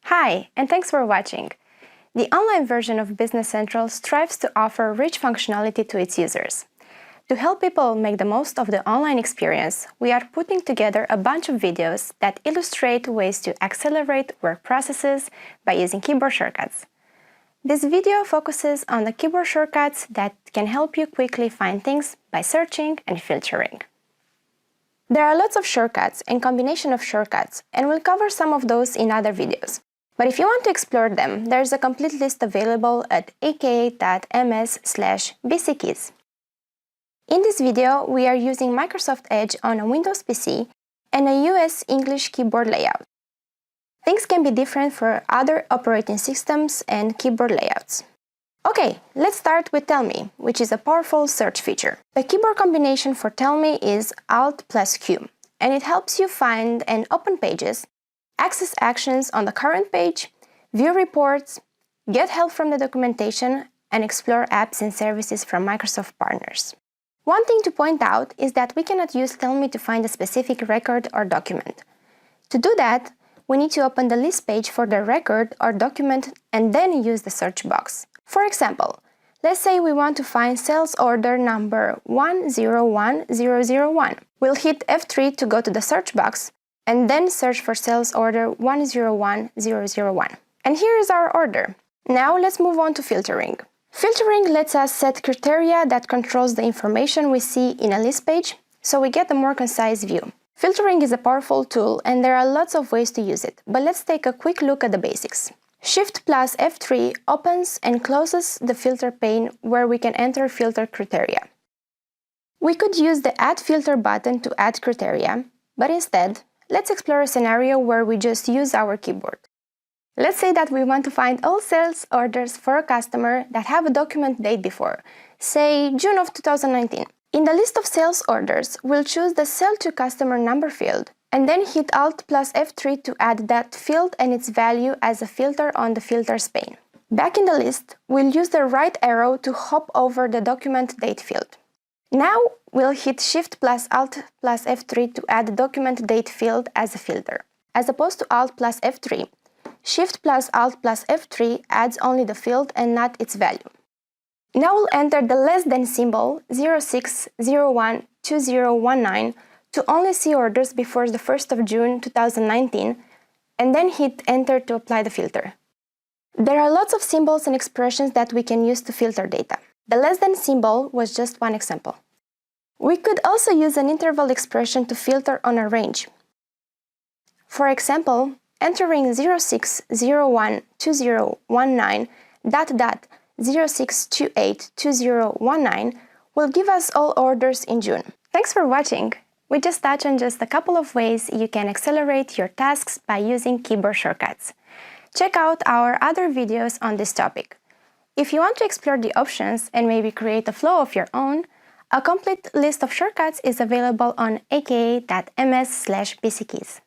Hi, and thanks for watching. The online version of Business Central strives to offer rich functionality to its users. To help people make the most of the online experience, we are putting together a bunch of videos that illustrate ways to accelerate work processes by using keyboard shortcuts. This video focuses on the keyboard shortcuts that can help you quickly find things by searching and filtering. There are lots of shortcuts and combination of shortcuts, and we'll cover some of those in other videos. But if you want to explore them, there's a complete list available at aka.ms/bckeys. In this video, we are using Microsoft Edge on a Windows PC and a US English keyboard layout. Things can be different for other operating systems and keyboard layouts. Okay, let's start with Tell Me, which is a powerful search feature. The keyboard combination for Tell Me is Alt plus Q, and it helps you find and open pages, access actions on the current page, view reports, get help from the documentation, and explore apps and services from Microsoft partners. One thing to point out is that we cannot use Tell Me to find a specific record or document. To do that, we need to open the list page for the record or document and then use the search box. For example, let's say we want to find sales order number 101001. We'll hit F3 to go to the search box and then search for sales order 101001. And here is our order. Now let's move on to filtering. Filtering lets us set criteria that controls the information we see in a list page, so we get a more concise view. Filtering is a powerful tool and there are lots of ways to use it, but let's take a quick look at the basics. Shift plus F3 opens and closes the filter pane where we can enter filter criteria. We could use the Add Filter button to add criteria, but instead, let's explore a scenario where we just use our keyboard. Let's say that we want to find all sales orders for a customer that have a document date before, say June of 2019. In the list of sales orders, we'll choose the Sell to Customer number field and then hit Alt plus F3 to add that field and its value as a filter on the filters pane. Back in the list, we'll use the right arrow to hop over the document date field. Now we'll hit Shift plus Alt plus F3 to add the document date field as a filter. As opposed to Alt plus F3, Shift plus Alt plus F3 adds only the field and not its value. Now we'll enter the less than symbol 06012019 to only see orders before the 1st of June 2019 and then hit Enter to apply the filter. There are lots of symbols and expressions that we can use to filter data. The less than symbol was just one example. We could also use an interval expression to filter on a range. For example, entering 06012019 ... 06282019 will give us all orders in June. Thanks for watching! We just touched on just a couple of ways you can accelerate your tasks by using keyboard shortcuts. Check out our other videos on this topic. If you want to explore the options and maybe create a flow of your own, a complete list of shortcuts is available on aka.ms/bckeys.